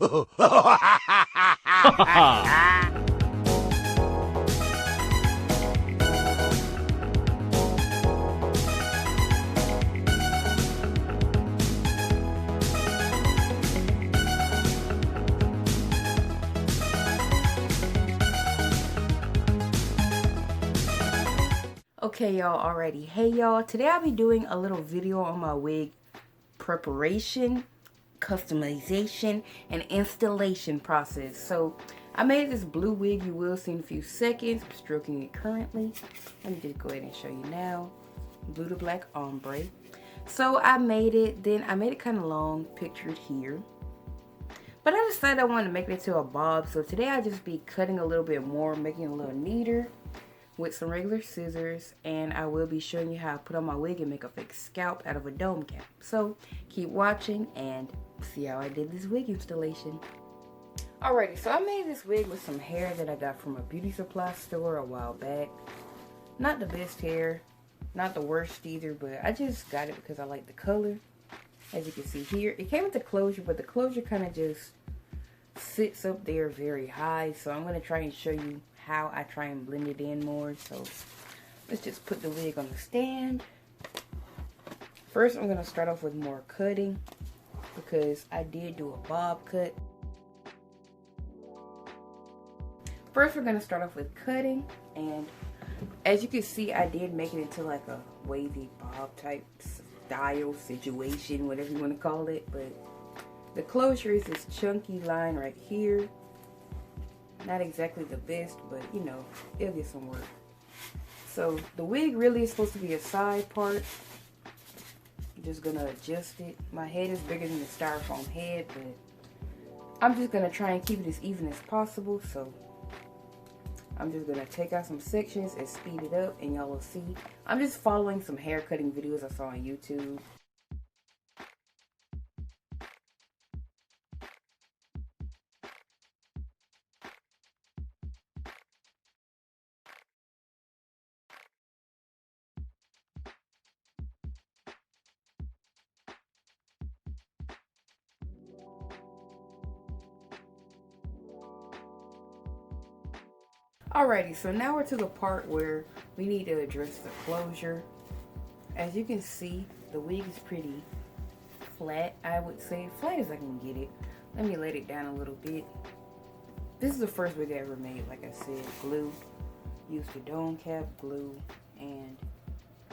Okay, y'all, already. Hey, y'all. Today I'll be doing a little video on my wig preparation, customization, and installation process. So, I made this blue wig you will see in a few seconds. I'm stroking it currently. Let me just go ahead and show you now. Blue to black ombre. So, I made it. Then I made it kind of long, pictured here. But I decided I wanted to make it into a bob. So, today I'll just be cutting a little bit more, making it a little neater with some regular scissors, and I will be showing you how I put on my wig and make a fake scalp out of a dome cap. So keep watching and see how I did this wig installation. Alrighty, so I made this wig with some hair that I got from a beauty supply store a while back. Not the best hair, not the worst either, but I just got it because I like the color. As you can see here, it came with the closure, but the closure kind of just sits up there very high. So I'm going to try and show you how I try and blend it in more. So let's just put the wig on the stand. First, I'm going to start off with more cutting because I did do a bob cut. First, we're going to start off with cutting, and as you can see, I did make it into like a wavy bob type style situation, whatever you want to call it. But the closure is this chunky line right here. Not exactly the best, but you know, it'll get some work. So the wig really is supposed to be a side part. I'm just gonna adjust it. My head is bigger than the styrofoam head, but I'm just gonna try and keep it as even as possible. So I'm just gonna take out some sections and speed it up, and y'all will see. I'm just following some hair cutting videos I saw on YouTube. Alrighty, so now we're to the part where we need to address the closure. As you can see, the wig is pretty flat, I would say. Flat as I can get it. Let me let it down a little bit. This is the first wig I ever made, like I said. Glue. Used the dome cap, glue, and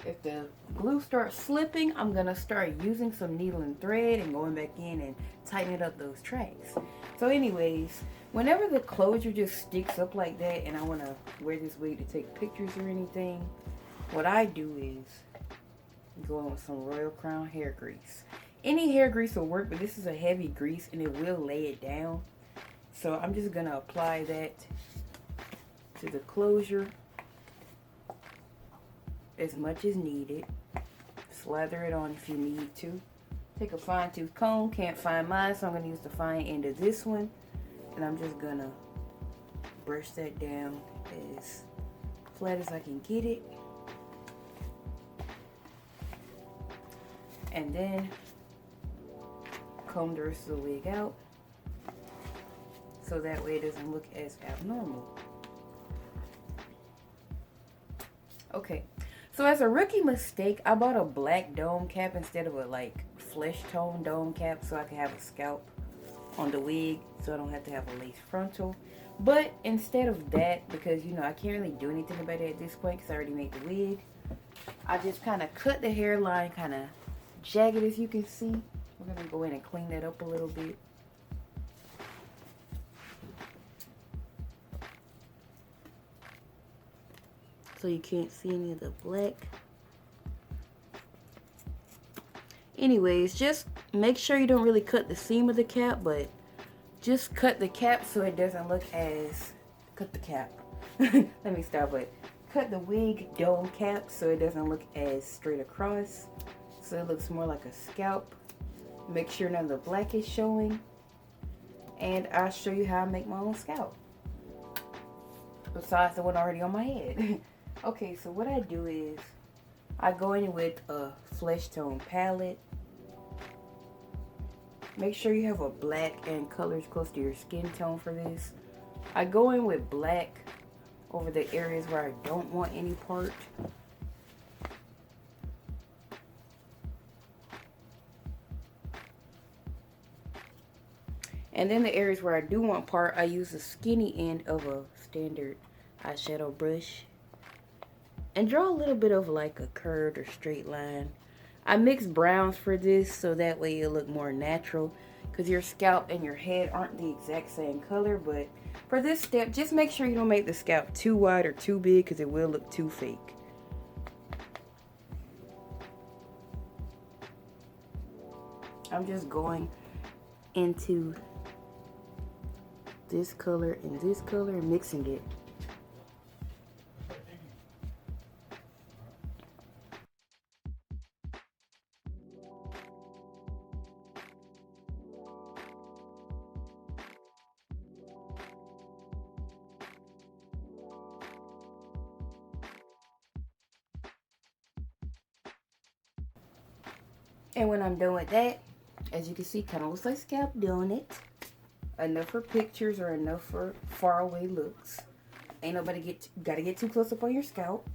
if the glue starts slipping, I'm going to start using some needle and thread and going back in and tightening up those tracks. So anyways, whenever the closure just sticks up like that and I want to wear this wig to take pictures or anything, what I do is go in with some Royal Crown hair grease. Any hair grease will work, but this is a heavy grease and it will lay it down. So I'm just going to apply that to the closure as much as needed. Slather it on if you need to. Take a fine tooth comb. Can't find mine, so I'm going to use the fine end of this one. And I'm just going to brush that down as flat as I can get it. And then comb the rest of the wig out, so that way it doesn't look as abnormal. Okay. So as a rookie mistake, I bought a black dome cap instead of a like flesh tone dome cap so I can have a scalp on the wig so I don't have to have a lace frontal. But instead of that, because you know I can't really do anything about it at this point because I already made the wig, I just kind of cut the hairline kind of jagged as you can see. We're going to go in and clean that up a little bit. So you can't see any of the black. Anyways, just make sure you don't really cut the seam of the cap, but just cut the cap so it doesn't look as... Cut the cap. Let me stop it. Cut the wig dome cap so it doesn't look as straight across. So it looks more like a scalp. Make sure none of the black is showing. And I'll show you how I make my own scalp. Besides the one already on my head. Okay, so what I do is I go in with a flesh tone palette. Make sure you have a black and colors close to your skin tone for this. I go in with black over the areas where I don't want any part. And then the areas where I do want part, I use the skinny end of a standard eyeshadow brush. And draw a little bit of like a curved or straight line. I mix browns for this so that way it'll look more natural. Because your scalp and your head aren't the exact same color. But for this step, just make sure you don't make the scalp too wide or too big because it will look too fake. I'm just going into this color and this color and mixing it. And when I'm done with that, as you can see, kind of looks like scalp doing it. Enough for pictures or enough for far away looks. Ain't nobody gotta get too close up on your scalp.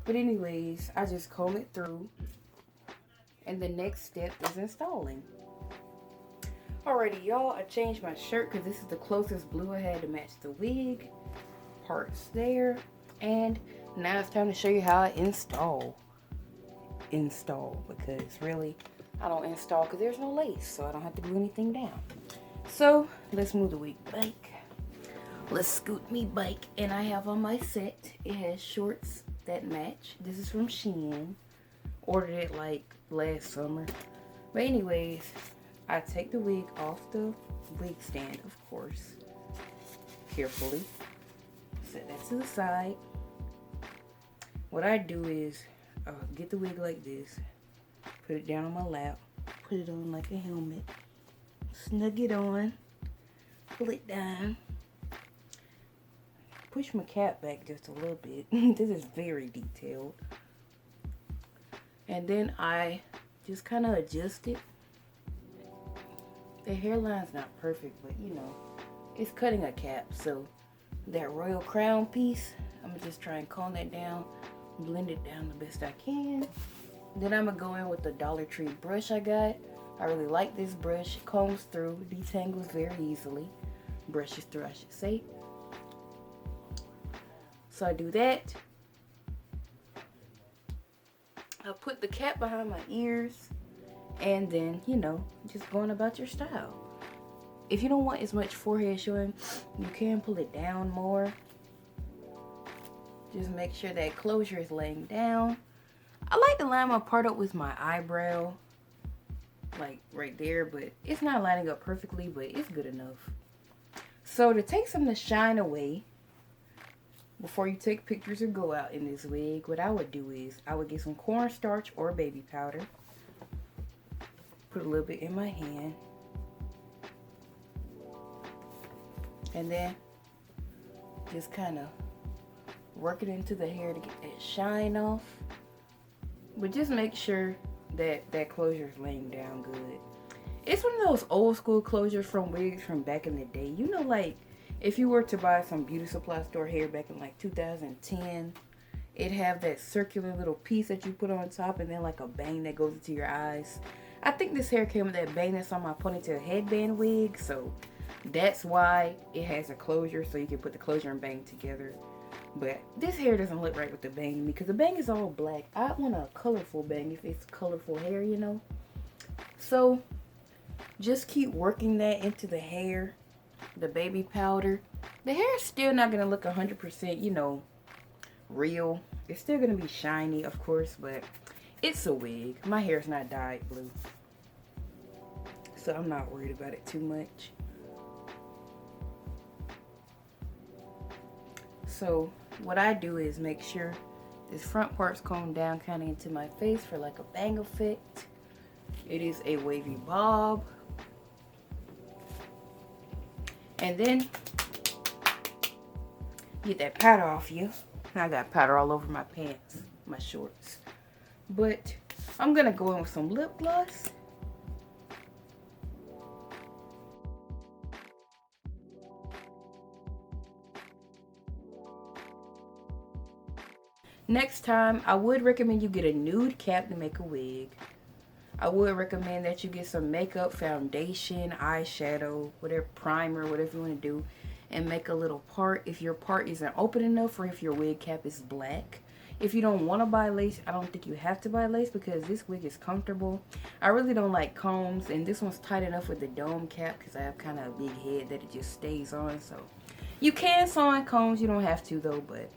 But anyways, I just comb it through. And the next step is installing. Alrighty, y'all, I changed my shirt because this is the closest blue I had to match the wig. Parts there. And now it's time to show you how I install. Because really, I don't install because there's no lace. So I don't have to glue anything down. So, let's move the wig back. Let's scoot me back. And I have on my set, it has shorts that match. This is from Shein. Ordered it like last summer. But anyways, I take the wig off the wig stand, of course. Carefully. Set that to the side. What I do is, get the wig like this. Put it down on my lap. Put it on like a helmet. Snug it on, pull it down, push my cap back just a little bit. This is very detailed. And then I just kind of adjust it. The hairline's not perfect, but you know, it's cutting a cap. So that royal crown piece, I'm gonna just try and comb that down, blend it down the best I can. Then I'm gonna go in with the Dollar Tree brush I got. I really like this brush. It combs through, detangles very easily. Brushes through, I should say. So I do that. I put the cap behind my ears. And then, you know, just going about your style. If you don't want as much forehead showing, you can pull it down more. Just make sure that closure is laying down. I like to line my part up with my eyebrow. Like right there, but it's not lining up perfectly, but it's good enough. So to take some of the shine away before you take pictures or go out in this wig, what I would do is I would get some cornstarch or baby powder, put a little bit in my hand, and then just kind of work it into the hair to get that shine off. But just make sure that closure is laying down good. It's one of those old school closures from wigs from back in the day. You know, like if you were to buy some beauty supply store hair back in like 2010, it'd have that circular little piece that you put on top and then like a bang that goes into your eyes. I think this hair came with that bang that's on my Ponytail headband wig, so that's why it has a closure, so you can put the closure and bang together. But this hair doesn't look right with the bang to me because the bang is all black. I want a colorful bang if it's colorful hair, you know. So just keep working that into the hair, the baby powder. The hair is still not going to look 100%, you know, real. It's still going to be shiny, of course, but it's a wig. My hair is not dyed blue, so I'm not worried about it too much. So what I do is make sure this front part's combed down kind of into my face for like a bang effect. It is a wavy bob. And then get that powder off you. I got powder all over my pants, my shorts. But I'm gonna go in with some lip gloss. Next time, I would recommend you get a nude cap to make a wig. I would recommend that you get some makeup, foundation, eyeshadow, whatever, primer, whatever you want to do, and make a little part if your part isn't open enough or if your wig cap is black. If you don't want to buy lace, I don't think you have to buy lace because this wig is comfortable. I really don't like combs, and this one's tight enough with the dome cap because I have kind of a big head that it just stays on. So you can sew on combs, you don't have to though, but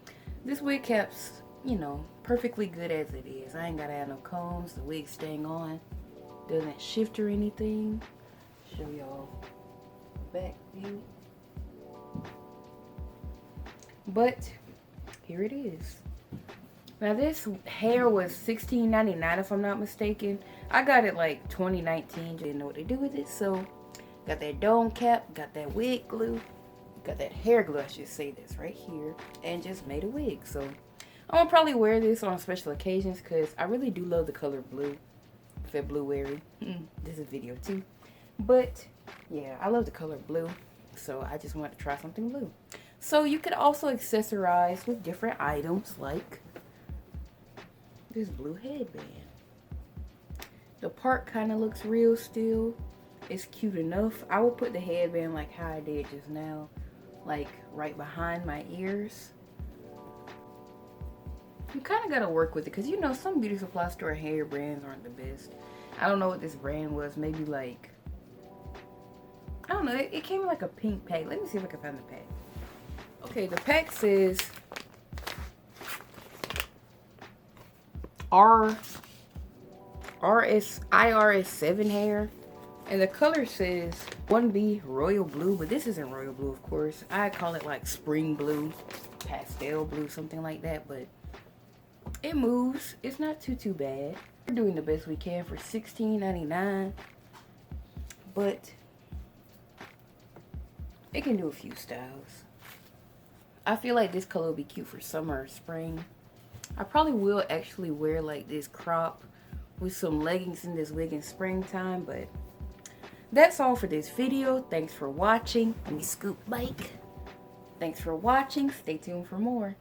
this wig cap's, you know, perfectly good as it is. I ain't gotta add no combs, the wig's staying on, doesn't shift or anything. Show y'all back view. But here it is. Now this hair was $16.99 if I'm not mistaken. I got it like 2019, didn't know what to do with it. So got that dome cap, got that wig glue, got that hair glue, I should say this right here, and just made a wig. So I'm gonna probably wear this on special occasions because I really do love the color blue. Fe-BLU-ary. This is a video too. But yeah, I love the color blue. So I just wanted to try something blue. So you could also accessorize with different items like this blue headband. The part kind of looks real still. It's cute enough. I will put the headband like how I did just now, like right behind my ears. You kind of got to work with it because, you know, some beauty supply store hair brands aren't the best. I don't know what this brand was. Maybe like, I don't know. It came in like a pink pack. Let me see if I can find the pack. Okay, the pack says IRS 7 hair. And the color says 1B royal blue. But this isn't royal blue, of course. I call it like spring blue, pastel blue, something like that. But it moves. It's not too bad. We're doing the best we can for $16.99. But it can do a few styles. I feel like this color will be cute for summer or spring. I probably will actually wear like this crop with some leggings in this wig in springtime. But that's all for this video. Thanks for watching. Let me scoop mic. Thanks for watching. Stay tuned for more.